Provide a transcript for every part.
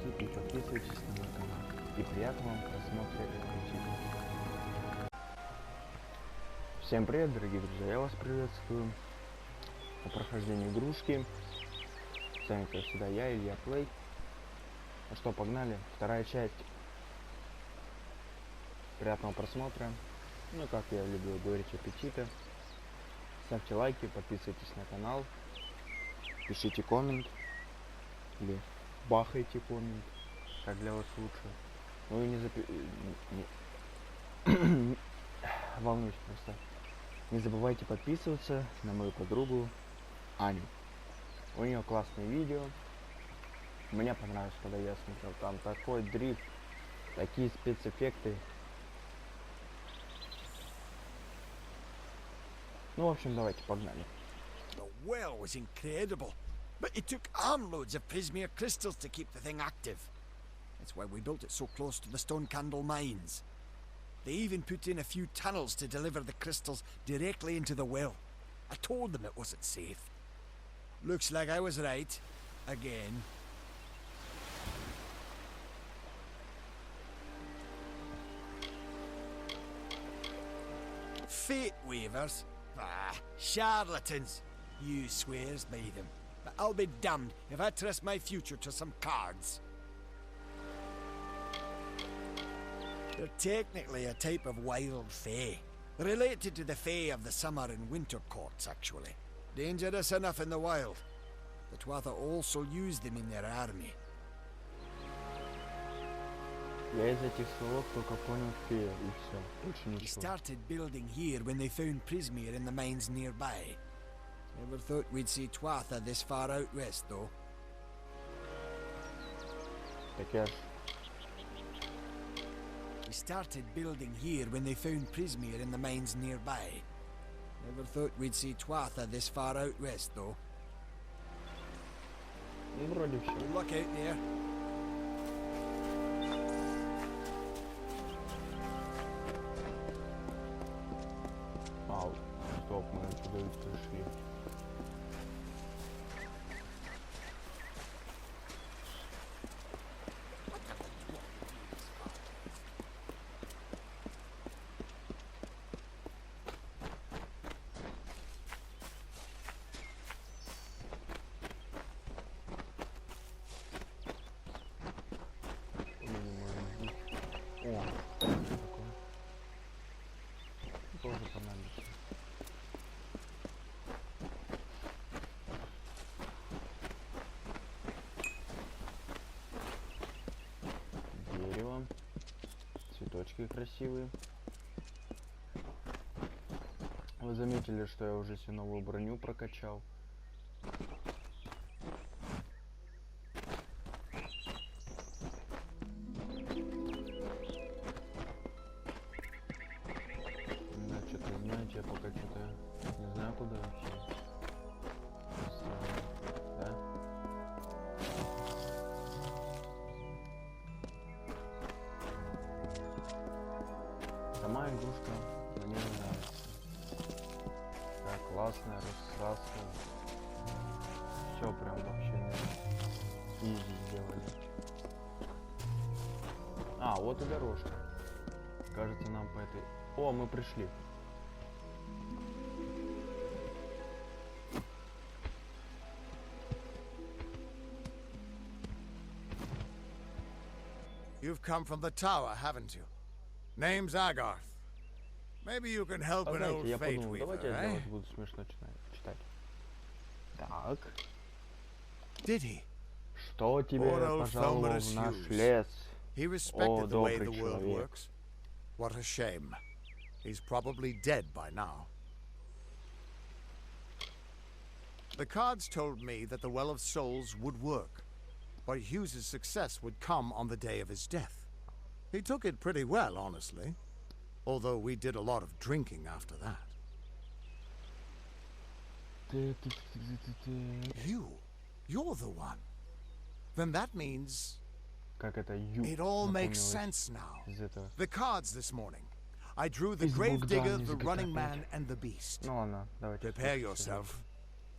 лайки и подписывайтесь на мой канал. И приятного вам просмотра этого видео. Всем привет, дорогие друзья, я вас приветствую на прохождении игрушки. С вами, как всегда, я, Илья Плей. Ну что, погнали, вторая часть. Приятного просмотра. Ну, как я люблю говорить, аппетита. Ставьте лайки, подписывайтесь на канал, пишите коммент или бахайте коммент, как для вас лучше. Ну и не волнуюсь просто. Не забывайте подписываться на мою подругу Аню. У нее классные видео. Мне понравилось, когда я смотрел. Там такой дрифт, такие спецэффекты. Ну, в общем, давайте, погнали. The well was incredible, but it took armloads of prismere crystals to keep the thing active. That's why we built it so close to the stone candle mines. They even put in a few tunnels to deliver the crystals directly into the well. I told them it wasn't safe. Looks like I was right. Again. Fate waivers? Ah, charlatans. You swears by them. But I'll be damned if I trust my future to some cards. They're technically a type of wild fae. Related to the fae of the summer and winter courts, actually. Dangerous enough in the wild. The Tuatha also use them in their army. Я из этих слов только понял фея и все. Больше They ничего. started building here when they found Prismere in the mines nearby. Never thought we'd see Tuatha this far out west, though. Так я ж... We started building here when they found Prismere in the mines nearby. Never thought we'd see Tuatha this far out west, though. Ну, вроде все. Good luck out there. Ау, стоп, мы отсюда ведь пришли. О, что такое? Тоже понадобится. Дерево. Цветочки красивые. Вы заметили, что я уже себе новую броню прокачал. Да, что-то, знаете, я пока что-то не знаю, куда вообще. Да? Сама игрушка мне не нравится. Так, классная, раскраска. Все прям вообще изи сделали. А, вот и дорожка. Кажется, нам по этой... О, мы пришли. You've come from the tower, haven't you? Name's Agarth. Maybe you can help А an old знаете, я fate подумал, давайте weaver, я для eh? вас буду смешно читать. Так, Did he? что тебе Poor old пожаловал в Felmerus наш Hughes. лес? He respected the way the добрый world человек. works. What a shame. He's probably dead by now. The cards told me that the Well of Souls would work, but Hughes's success would come on the day of his death. He took it pretty well, honestly, although we did a lot of drinking after that. You? You're the one. Then that means... Как это ю? It all makes напомнилось sense now. из этого. The cards this morning. I drew the Из Gravedigger, Богдана, из the Running GTA Man, 5. and the Beast. Ну ладно, давайте. Prepare слушайте yourself.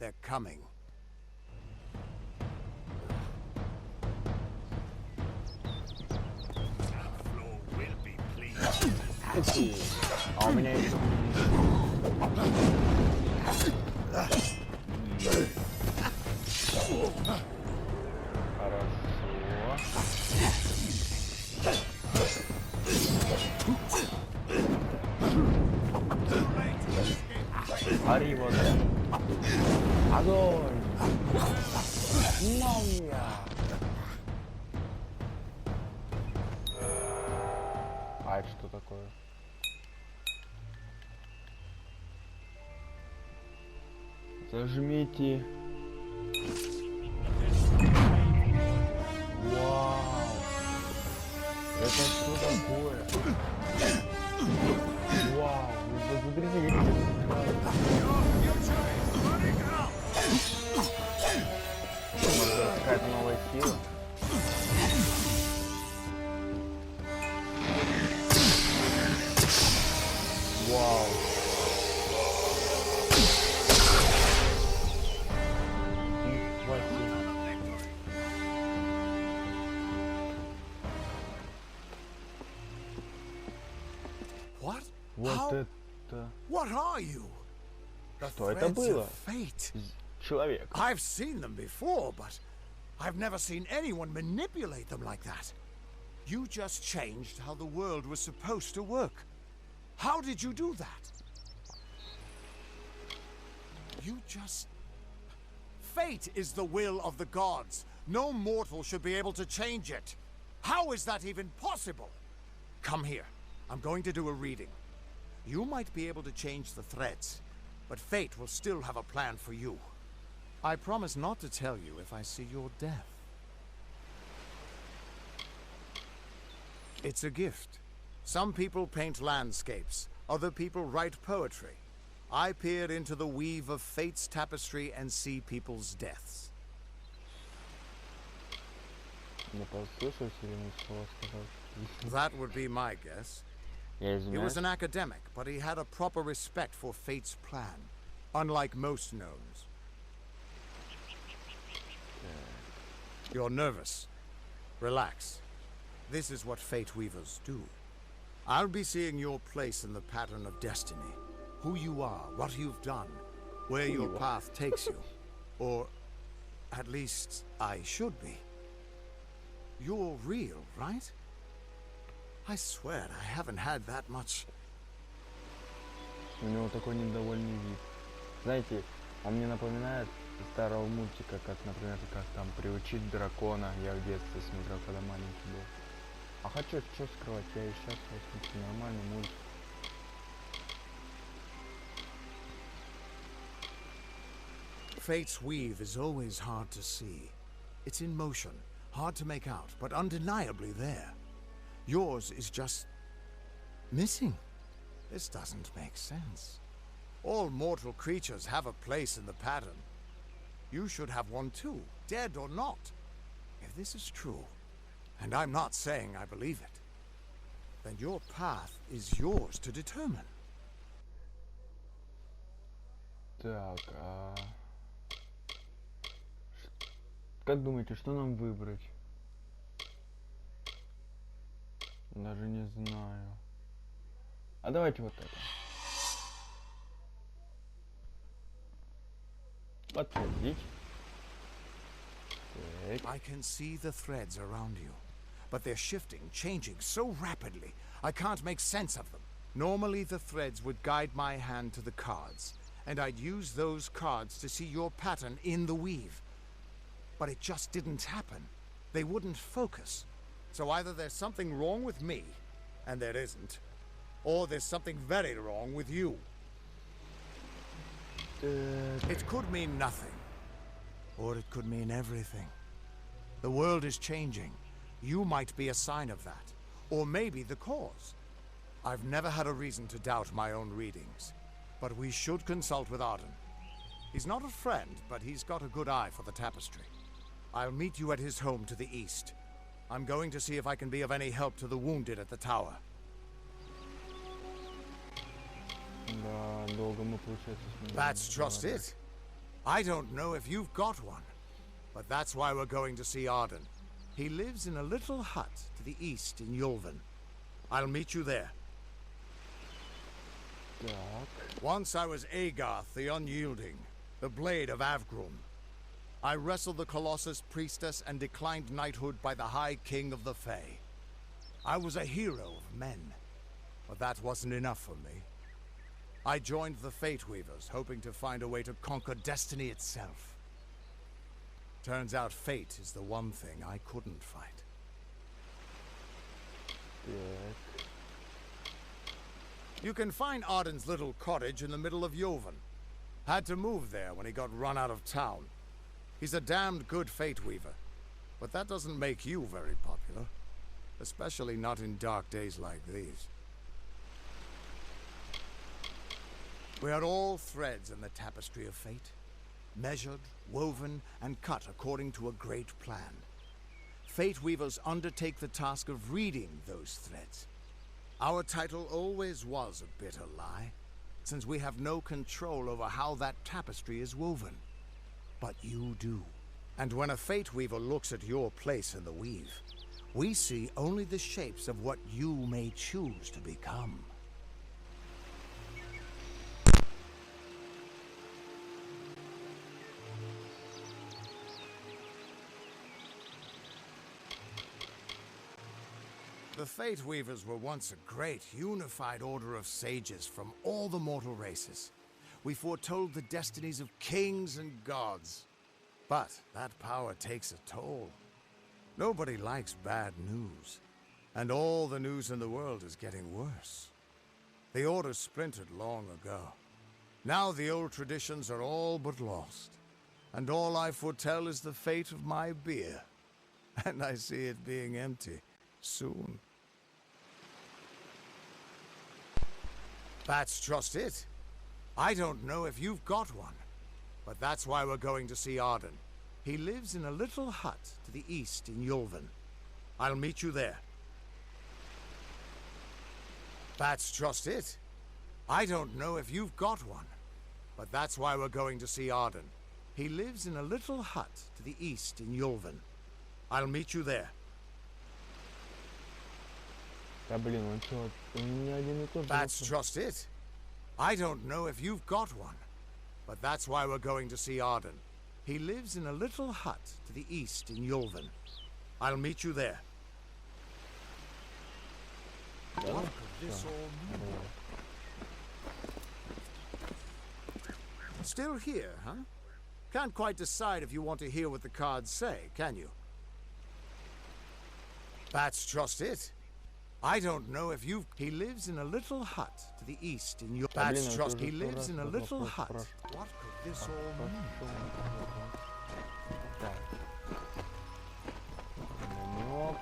They're coming. Здравствуйте! А у меня еще... Хорошо. Гори вот. Огонь! Молния! А это что такое? Зажмите. Вау! Это что такое? Вау! Вы посмотрите, какая-то новая сила. Вау! What? Вот How? это... What are you? The Что это threads было? of fate. Человек. I've seen them before, but I've never seen anyone manipulate them like that. You just changed how the world was supposed to work. How did you do that? You just... Fate is the will of the gods. No mortal should be able to change it. How is that even possible? Come here. I'm going to do a reading. You might be able to change the threads, but fate will still have a plan for you. I promise not to tell you if I see your death. It's a gift. Some people paint landscapes, other people write poetry. I peer into the weave of fate's tapestry and see people's deaths. That would be my guess. He was an academic, but he had a proper respect for fate's plan, unlike most gnomes. You're nervous. Relax. This is what fate weavers do. I'll be seeing your place in the pattern of destiny. Who you are, what you've done, where your path takes you. Or, at least, I should be. You're real, right? I swear I haven't had that much. У него такой недовольный вид. Знаете, он мне напоминает старого мультика, как, например, как там приучить дракона. Я в детстве смотрел, когда маленький был. А хочу, что скрывать, я и сейчас смотрю нормальный мультик. Fate's weave is always hard to see. It's in motion, hard to make out, but undeniably there. Yours is just... missing. This doesn't make sense. All mortal creatures have a place in the pattern. You should have one too, dead or not. If this is true, and I'm not saying I believe it, then your path is yours to determine. Так, как думаете, что нам выбрать? Даже не знаю. А давайте вот это. Подтвердить. Так. I can see the threads around you, but they're shifting, changing so rapidly, I can't make sense of them. Normally the threads would guide my hand to the cards, and I'd use those cards to see your pattern in the weave. But it just didn't happen. They wouldn't focus. So either there's something wrong with me, and there isn't, or there's something very wrong with you. It could mean nothing, or it could mean everything. The world is changing. You might be a sign of that, or maybe the cause. I've never had a reason to doubt my own readings, but we should consult with Arden. He's not a friend, but he's got a good eye for the tapestry. I'll meet you at his home to the east. I'm going to see if I can be of any help to the wounded at the tower. Да, долго мы, получается, с ним That's just it. I don't know if you've got one, but that's why we're going to see Arden. He lives in a little hut to the east in Yulven. I'll meet you there. Так. Once I was Agarth the Unyielding, the Blade of Avgrum. I wrestled the Colossus priestess and declined knighthood by the High King of the Fae. I was a hero of men, but that wasn't enough for me. I joined the Fate Weavers, hoping to find a way to conquer destiny itself. Turns out fate is the one thing I couldn't fight. Так. You can find Arden's little cottage in the middle of Joven. Had to move there when he got run out of town. He's a damned good Fate Weaver, but that doesn't make you very popular. Especially not in dark days like these. We are all threads in the tapestry of fate, measured, woven, and cut according to a great plan. Fate Weavers undertake the task of reading those threads. Our title always was a bitter lie, since we have no control over how that tapestry is woven. But you do. And when a Fate Weaver looks at your place in the weave, we see only the shapes of what you may choose to become. The Fate Weavers were once a great, unified order of sages from all the mortal races. We foretold the destinies of kings and gods. But that power takes a toll. Nobody likes bad news. And all the news in the world is getting worse. The Order splintered long ago. Now the old traditions are all but lost. And all I foretell is the fate of my beer. And I see it being empty soon. That's just it. I don't know if you've got one, but that's why we're going to see Arden. He lives in a little hut to the east in Yulven. I'll meet you there. That's just it. I don't know if you've got one, but that's why we're going to see Arden. He lives in a little hut to the east in Yulven. I'll meet you there. Да блин, он чё, у меня один и тот же That's вопрос. just it. I don't know if you've got one, but that's why we're going to see Arden. He lives in a little hut to the east in Yulven. I'll meet you there. Да? What could this Всё. all mean? Давай. Still here, huh? Can't quite decide if you want to hear what the cards say, can you? That's just it. I don't know if you've... He lives in a little hut to the east in your... Да, блин, That's это just... уже He 100 lives раз in a этот little вопрос hut. спрашиваю. What could this all Про mean? что он вопрос? Так. Намёк.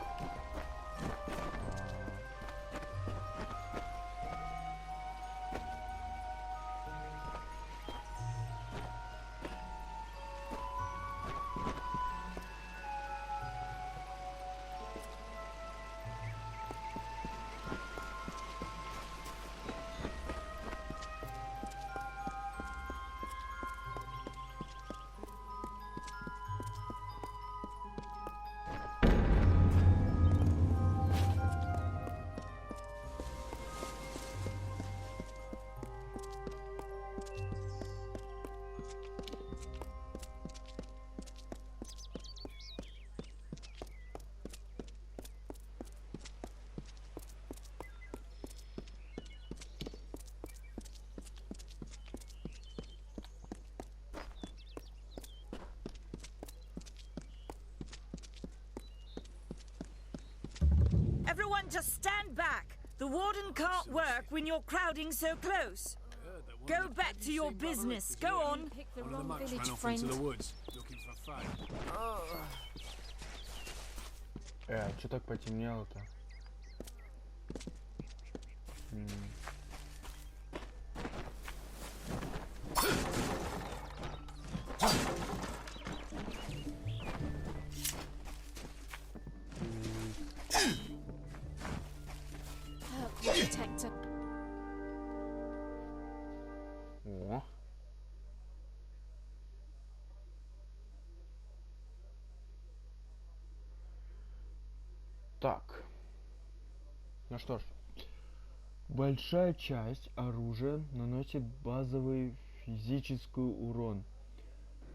Everyone just stand back. The warden can't work when you're crowding so close. Go back to your business. Go on. Pick the One of the wrong monks village ran off friend. into the woods, looking for fun. Чё так потемнело-то? Protector. О. Так. Ну что ж. Большая часть оружия наносит базовый физический урон.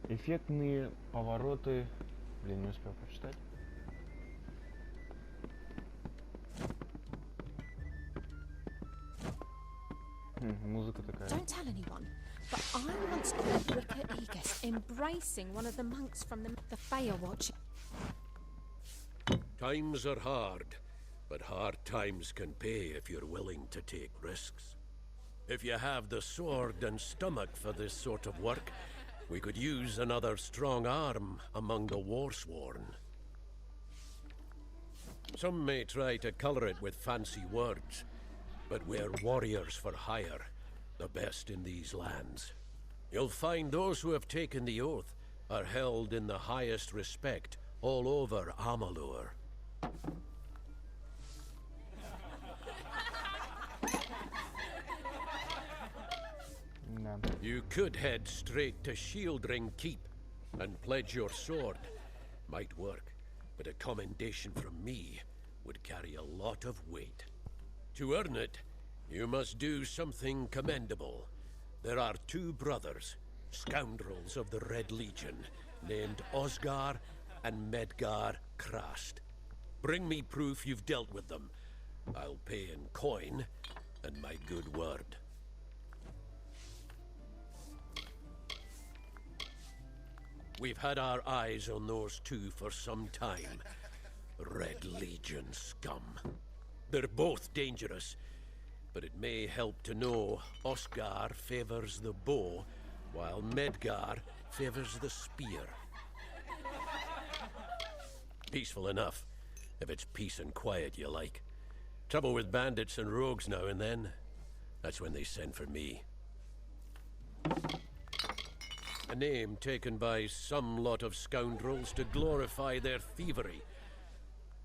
Эффектные повороты... Блин, не успел прочитать. Музыка такая. Don't tell anyone, but I once caught Ricker Aegis embracing one of the monks from the Feyewatch. Times are hard, but hard times can pay if you're willing to take risks. If you have the sword and stomach for this sort of work, we could use another strong arm among the warsworn. Some may try to colour it with fancy words, but we're warriors for hire, the best in these lands. You'll find those who have taken the oath are held in the highest respect all over Amalur. Да. You could head straight to Shieldring Keep and pledge your sword. Might work, but a commendation from me would carry a lot of weight. To earn it, you must do something commendable. There are two brothers, scoundrels of the Red Legion, named Osgar and Medgar Krast. Bring me proof you've dealt with them. I'll pay in coin and my good word. We've had our eyes on those two for some time. Red Legion scum. They're both dangerous, but it may help to know Oscar favors the bow, while Medgar favors the spear. Peaceful enough, if it's peace and quiet you like. Trouble with bandits and rogues now and then, that's when they send for me. A name taken by some lot of scoundrels to glorify their thievery.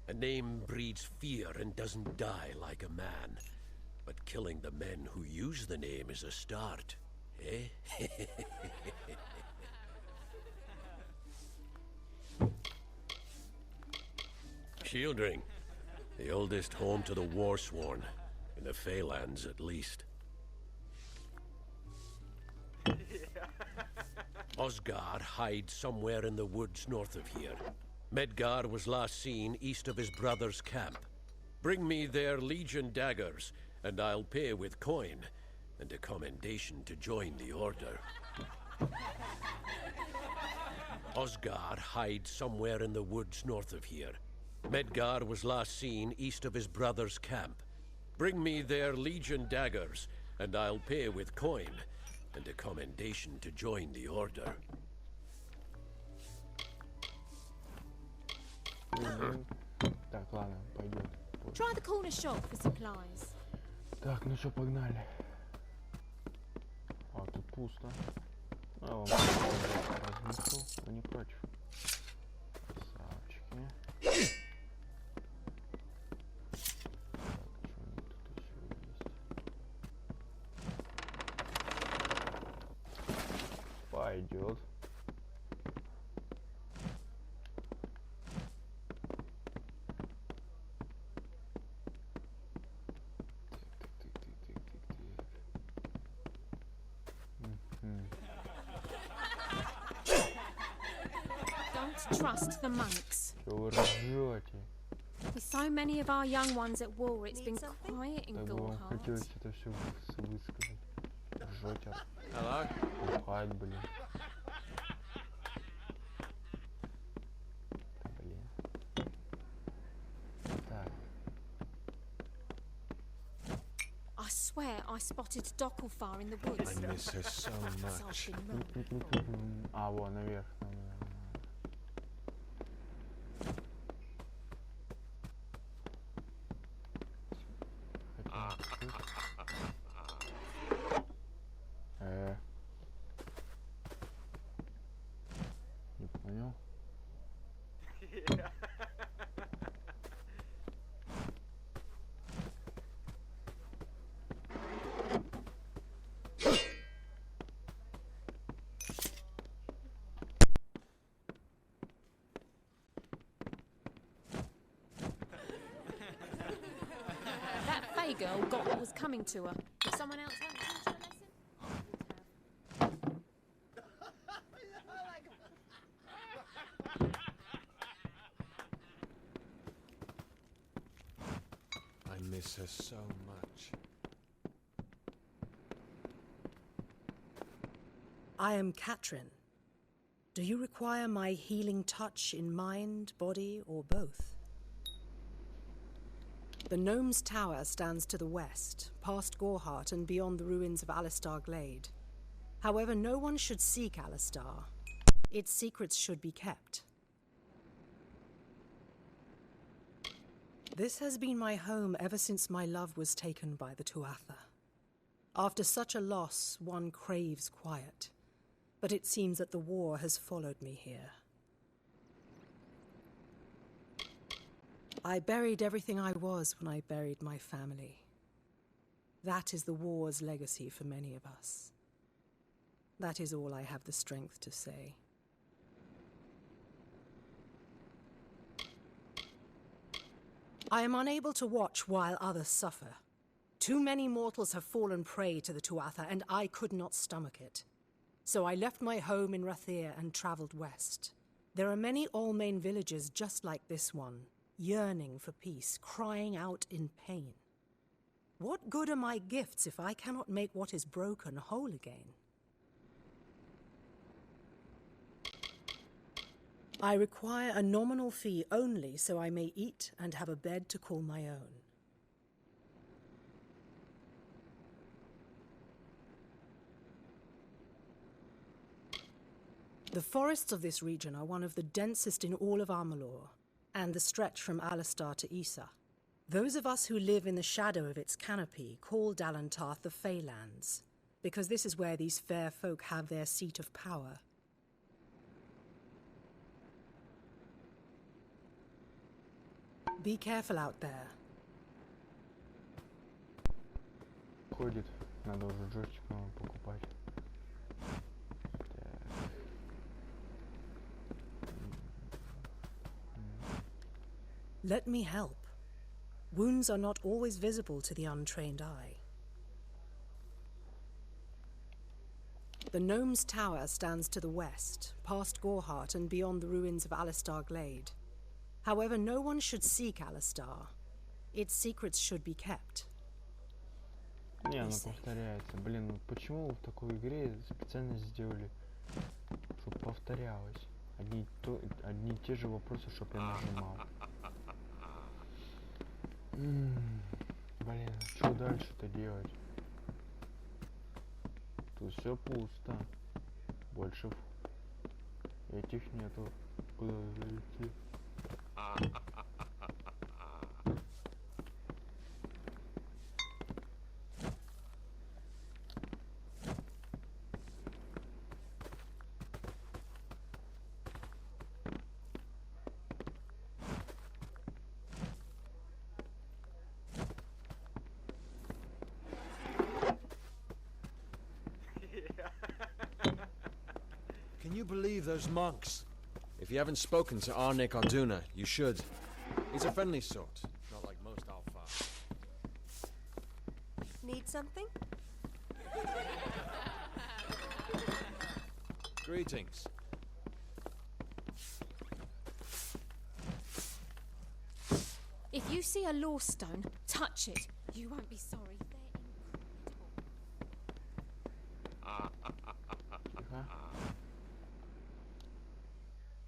A name breeds fear and doesn't die like a man. But killing the men who use the name is a start, eh? Shieldring, the oldest home to the Warsworn, in the Feylands at least. Osgar hides somewhere in the woods north of here. Medgar was last seen east of his brother's camp. Bring me their Legion daggers, and I'll pay with coin, and a commendation to join the order. Osgar hides somewhere in the woods north of here. Medgar was last seen east of his brother's camp. Bring me their Legion daggers, and I'll pay with coin, and a commendation to join the order. Так, ладно, пойдет. Try the corner shop for supplies. Так, ну что, погнали. А, тут пусто. А, он разместил, вы не против. Красавчики. Пойдет. Don't trust the monks. Чего вы ржете? With so many of our young ones at war, it's been quiet in Так бы вам Gorhart. хотелось это все высказать. Ржете. Hello? Бухать, блин. Да, блин. Так. I swear I spotted Docklefar in the woods. I miss her so much. Salty mum. А, вон, наверх. Наверх. Не понял. my girl got what was coming to her. If someone else hadn't taught her a lesson, I would have. I miss her so much. I am Katrin. Do you require my healing touch in mind, body, or both? The Gnome's Tower stands to the west, past Gorhart and beyond the ruins of Alistar Glade. However, no one should seek Alistar. Its secrets should be kept. This has been my home ever since my love was taken by the Tuatha. After such a loss, one craves quiet. But it seems that the war has followed me here. I buried everything I was when I buried my family. That is the war's legacy for many of us. That is all I have the strength to say. I am unable to watch while others suffer. Too many mortals have fallen prey to the Tuatha, and I could not stomach it. So I left my home in Rathir and travelled west. There are many Almain villages just like this one, yearning for peace, crying out in pain. What good are my gifts if I cannot make what is broken whole again? I require a nominal fee only so I may eat and have a bed to call my own. The forests of this region are one of the densest in all of Amalur, and the stretch from Alistar to Issa. Those of us who live in the shadow of its canopy call Dalantarth the Feylands, because this is where these fair folk have their seat of power. Be careful out there. Ходит, надо уже джойстик новый покупать. Let me help. Wounds are not always visible to the untrained eye. The Gnome's Tower stands to the west, past Gorhart and beyond the ruins of Alistar Glade. However, no one should seek Alistar. Its secrets should be kept. Не, оно повторяется. Блин, ну почему в такой игре специально сделали, чтобы повторялось? Одни и те же вопросы, чтобы я нажимал. Блин, что дальше-то делать? Тут все пусто. Больше этих нету. Куда идти? Can you believe those monks? If you haven't spoken to Arnik Arduna, you should. He's a friendly sort, not like most Alpha. Need something? Greetings. If you see a law stone, touch it. You won't be sorry. They're incredible.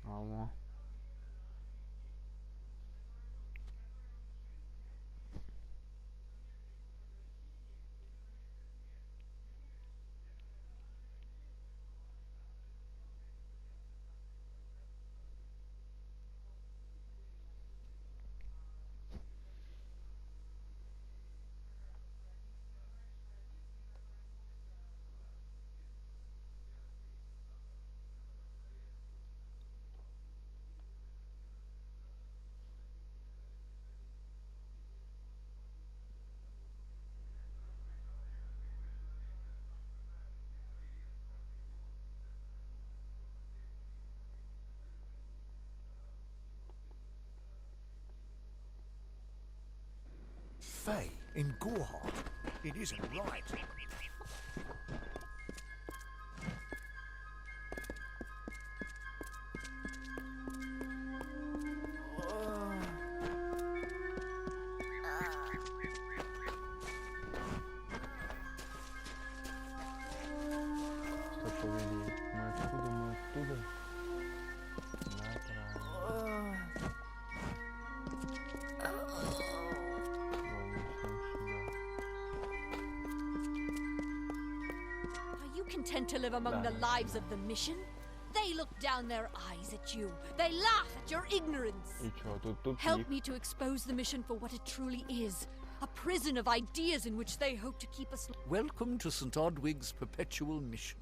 Алло. Faye, In Gorhart, it isn't right. Что повели? Мы откуда, мы оттуда? Направо. Are you content to live among the lives of the mission? They look down their eyes at you. They laugh at your ignorance. И чё, тут тупик? Help me to expose the mission for what it truly is. A prison of ideas in which they hope to keep us. Welcome to St. Odwig's perpetual mission.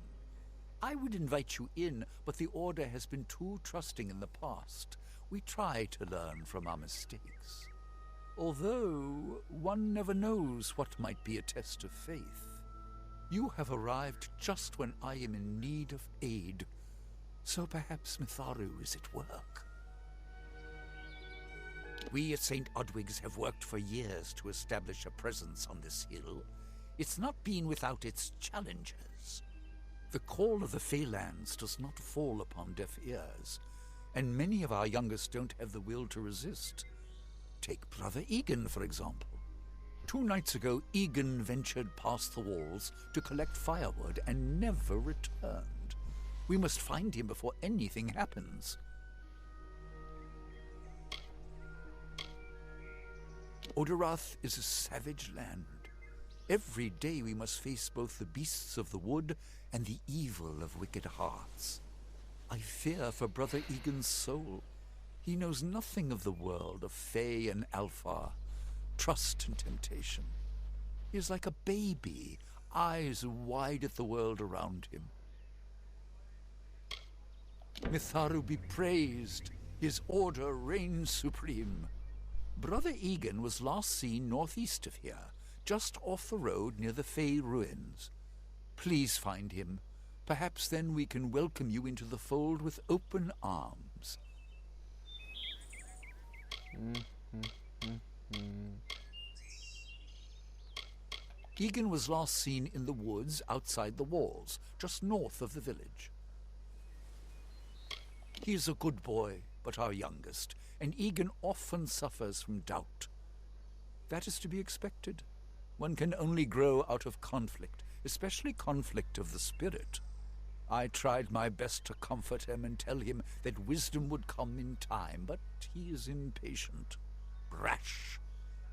I would invite you in, but the Order has been too trusting in the past. We try to learn from our mistakes. Although, one never knows what might be a test of faith. You have arrived just when I am in need of aid. So perhaps Mitharu is at work. We at St. Odwig's have worked for years to establish a presence on this hill. It's not been without its challenges. The call of the Feylands does not fall upon deaf ears, and many of our youngest don't have the will to resist. Take Brother Egan, for example. 2 nights ago, Egan ventured past the walls to collect firewood and never returned. We must find him before anything happens. Oderath is a savage land. Every day we must face both the beasts of the wood and the evil of wicked hearts. I fear for Brother Egan's soul. He knows nothing of the world of Fey and Alpha, trust and temptation. He is like a baby, eyes wide at the world around him. Mitharu be praised, his order reigns supreme. Brother Egan was last seen northeast of here, just off the road near the Fey ruins. Please find him. Perhaps then we can welcome you into the fold with open arms. Egan was last seen in the woods outside the walls, just north of the village. He is a good boy, but our youngest, and Egan often suffers from doubt. That is to be expected. One can only grow out of conflict, especially conflict of the spirit. I tried my best to comfort him and tell him that wisdom would come in time, but he is impatient, brash.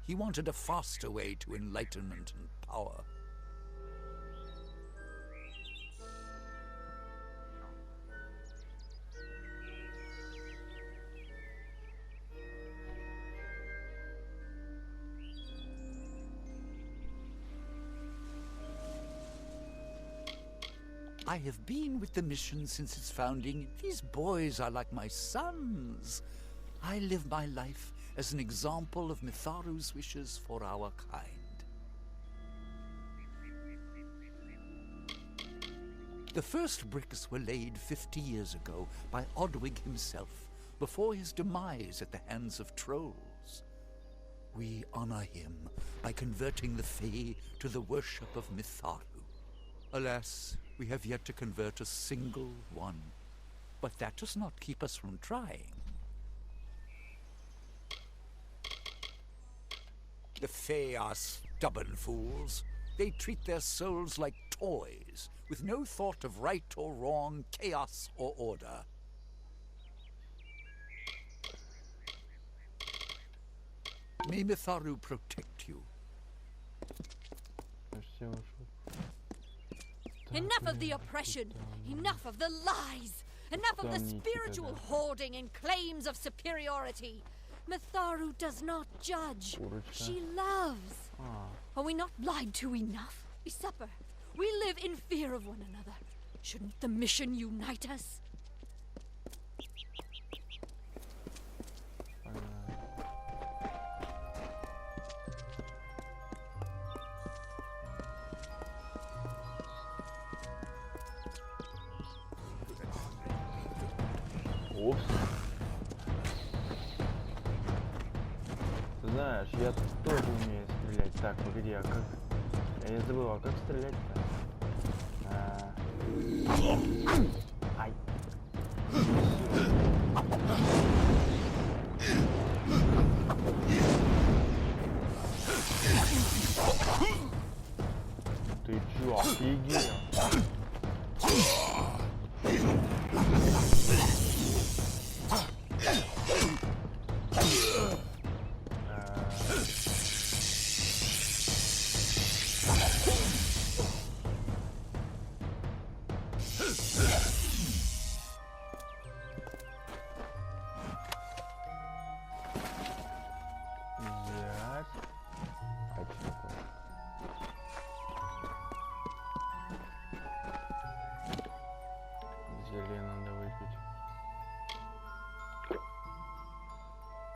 He wanted a faster way to enlightenment and power. I have been with the mission since its founding. These boys are like my sons. I live my life as an example of Mitharu's wishes for our kind. The first bricks were laid 50 years ago by Odwig himself, before his demise at the hands of trolls. We honor him by converting the Fae to the worship of Mitharu. Alas, we have yet to convert a single one. But that does not keep us from trying. The Fae are stubborn fools. They treat their souls like toys, with no thought of right or wrong, chaos or order. May Mitharu protect you. Enough of the oppression! Enough of the lies! Enough of the spiritual hoarding and claims of superiority! Mitharu does not judge. She loves. Are we not lied to enough? We suffer. We live in fear of one another. Shouldn't the mission unite us? Опс. Ты знаешь, я тоже умею стрелять. Так, погоди, а как... Я забыл, а как стрелять-то? Ай. Ты чё, офигел? Зелье надо выпить,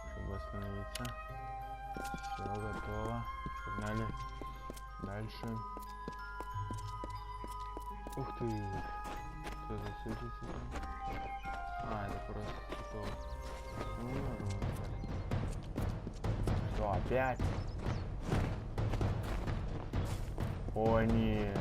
чтобы остановиться. Все готово. Погнали дальше. Ух ты! Что за светится там? А, это просто цветок. Ну, что, опять? О, нет.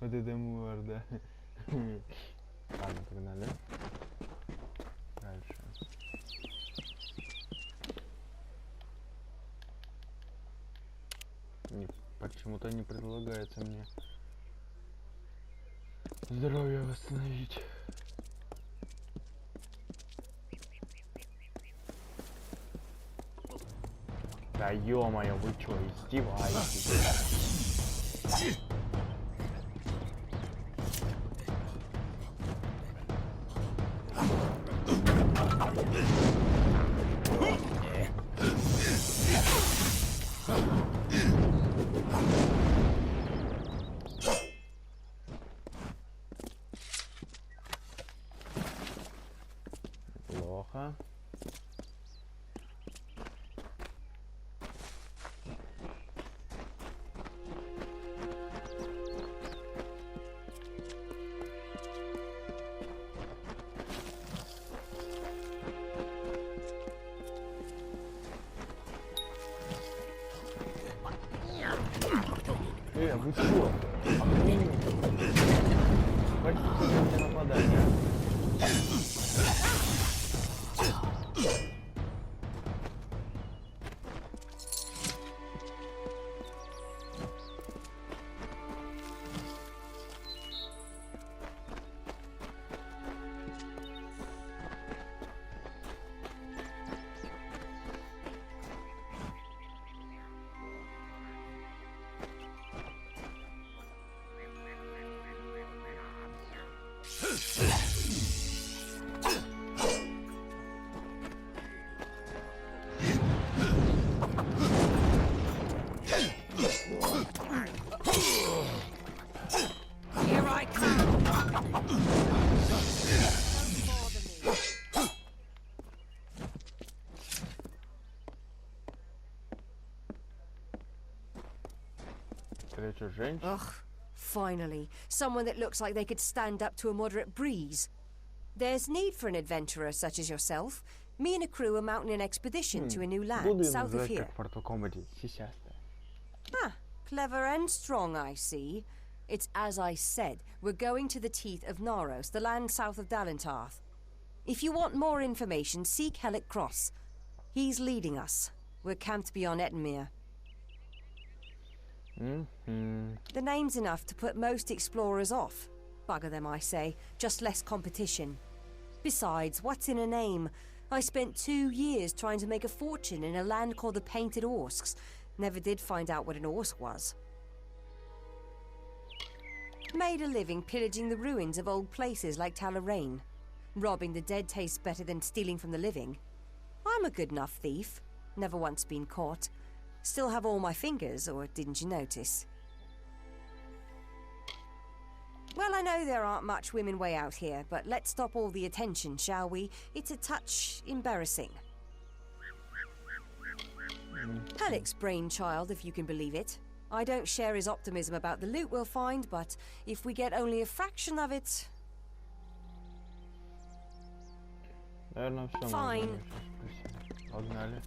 Вот это морда. Ладно, погнали. Дальше. Нет, почему-то не предлагается мне здоровье восстановить. Да ё-моё, вы чё, издеваетесь? Плохо. Вы чё? Охренеть. Хватит на меня нападать, а? Ugh, finally, someone that looks like they could stand up to a moderate breeze. There's need for an adventurer such as yourself. Me and a crew are mounting an expedition to a new land south of here. Ah, clever and strong, I see. It's as I said, we're going to the teeth of Naros, the land south of Dalentarth. If you want more information, seek Hellick Cross. He's leading us. We're camped beyond Ettenmere. The name's enough to put most explorers off. Bugger them, I say. Just less competition. Besides, what's in a name? I spent 2 years trying to make a fortune in a land called the Painted Orsks. Never did find out what an Orsk was. Made a living pillaging the ruins of old places like Talarain. Robbing the dead tastes better than stealing from the living. I'm a good enough thief. Never once been caught. Still have all my fingers, or didn't you notice? Well, I know there aren't much women way out here, but let's stop all the attention, shall we? It's a touch embarrassing. Halleck's brainchild, if you can believe it. I don't share his optimism about the loot we'll find, but if we get only a fraction of it... Наверное, все. Fine. Погнали.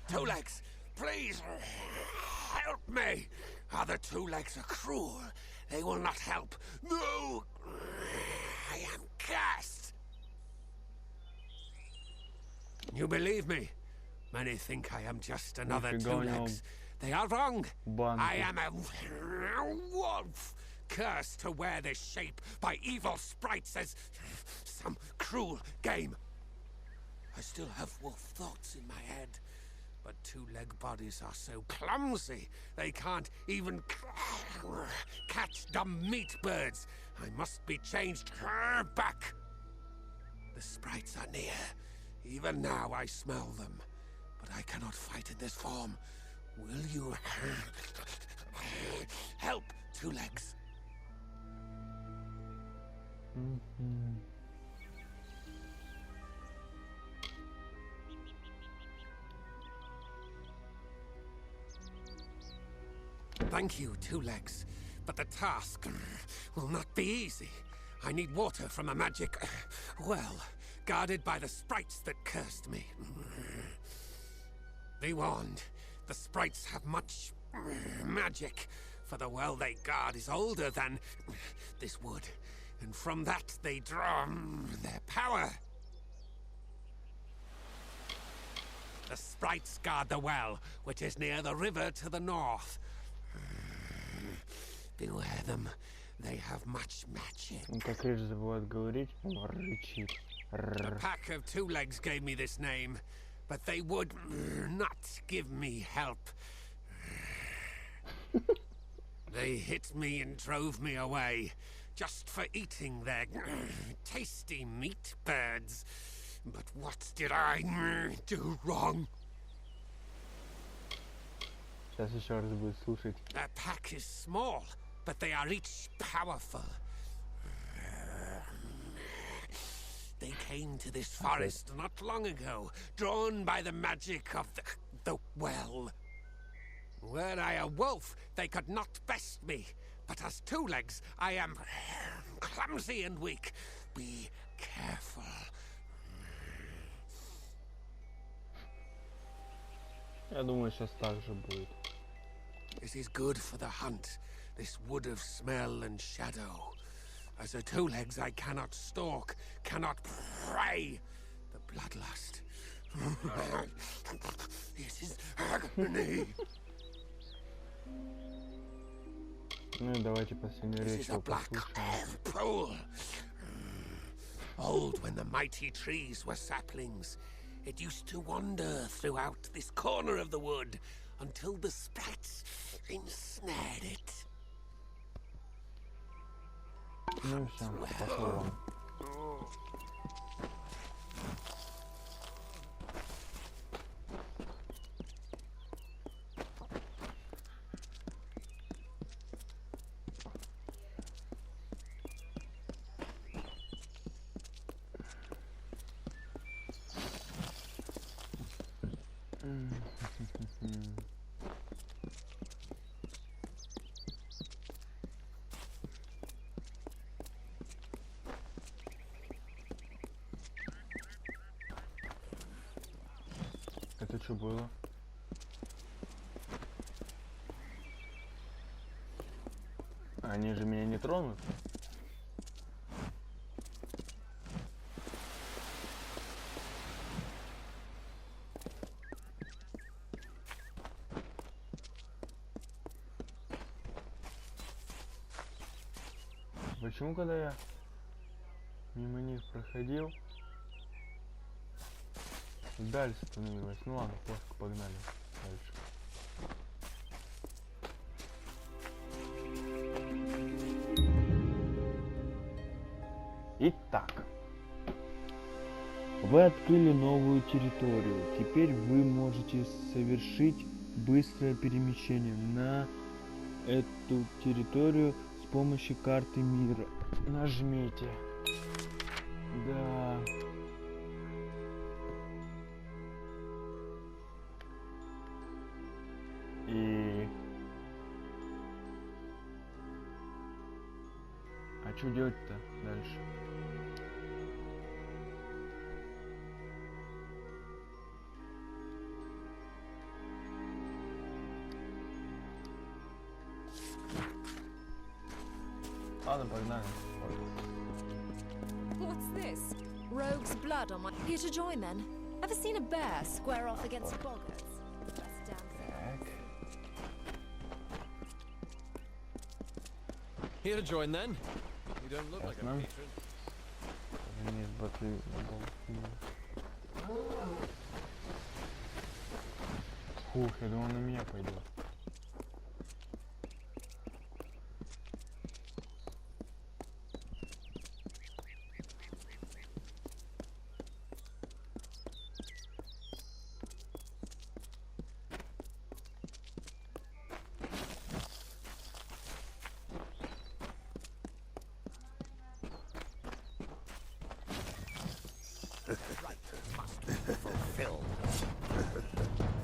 Two Legs, please help me. Other Two Legs are cruel. They will not help. No, I am cursed. You believe me? Many think I am just another Two Legs. They are wrong. I am a wolf, cursed to wear this shape by evil sprites as some cruel game. I still have wolf thoughts in my head. But two-leg bodies are so clumsy, they can't even catch dumb meat birds. I must be changed back. The sprites are near. Even now I smell them. But I cannot fight in this form. Will you help, Two Legs? Thank you, Two Legs, but the task will not be easy. I need water from a magic well, guarded by the sprites that cursed me. Be warned, the sprites have much magic, for the well they guard is older than this wood, and from that they draw their power. The sprites guard the well, which is near the river to the north. Beware them. They have much magic. A pack of Two Legs gave me this name, but they would not give me help. They hit me and drove me away, just for eating their tasty meat birds. But what did I do wrong? Their pack is small, but they are each powerful. They came to this forest not long ago, drawn by the magic of the well. Were I a wolf, they could not best me. But as Two Legs, I am clumsy and weak. Be careful. Я думаю, сейчас так же будет. It is good for the hunt, this wood of smell and shadow. As a Two Legs, I cannot stalk, cannot prey. The bloodlust. It is agony. Ну и давайте последнюю This речь is a black pool. Old when the mighty trees were saplings. It used to wander throughout this corner of the wood until the sprites ensnared it. Ну и все, пошел вон. Это что было? Они же меня не тронут? Почему, когда я мимо них проходил. Дальше становилось. Ну ладно, просто погнали дальше. Итак, вы открыли новую территорию. Теперь вы можете совершить быстрое перемещение на эту территорию с помощью карты мира. Нажмите. Да. И... А что делать-то дальше? Ладно, погнали. What's this? Rogue's blood on my... Here to join then? Ever seen a bear square off against boggarts? That's damn thing. Here to join then? You don't look like a patron. Фух, я думал, на меня пойдет.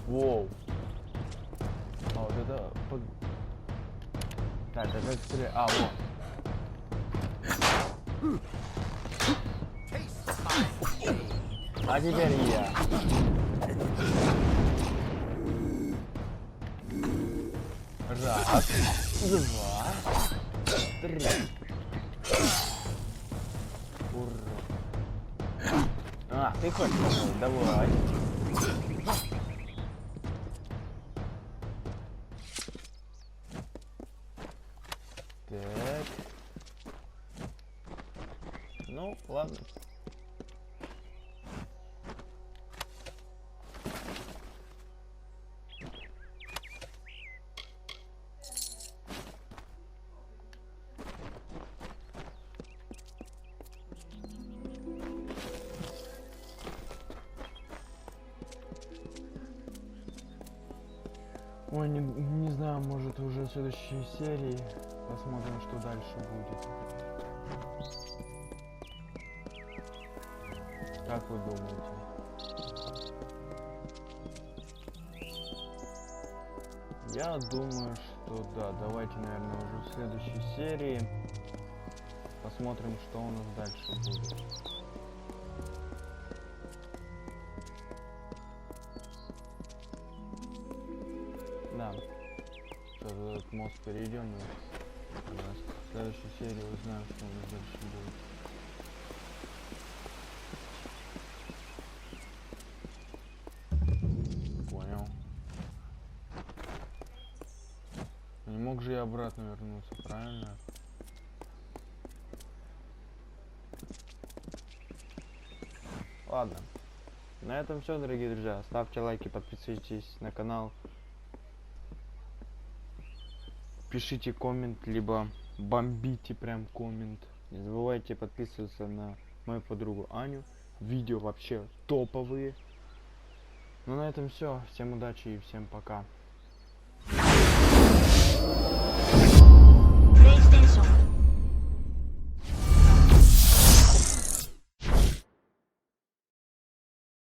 Воу. А вот это... Так, это быстрее. А, вот. А теперь я. Раз, два, три. Ура. А, ты хочешь? Давай. Так. Ну, ладно. Ой, не знаю, может уже в следующей серии посмотрим, что дальше будет. Как вы думаете? Я думаю, что да, давайте, наверное, уже в следующей серии посмотрим, что у нас дальше будет. Да. Сейчас этот мост перейдем, и в следующей серии узнаем, что у нас дальше будет. Понял. Не мог же я обратно вернуться, правильно? Ладно. На этом все, дорогие друзья. Ставьте лайки, подписывайтесь на канал. Пишите коммент, либо бомбите прям коммент. Не забывайте подписываться на мою подругу Аню. Видео вообще топовые. Ну на этом все. Всем удачи и всем пока.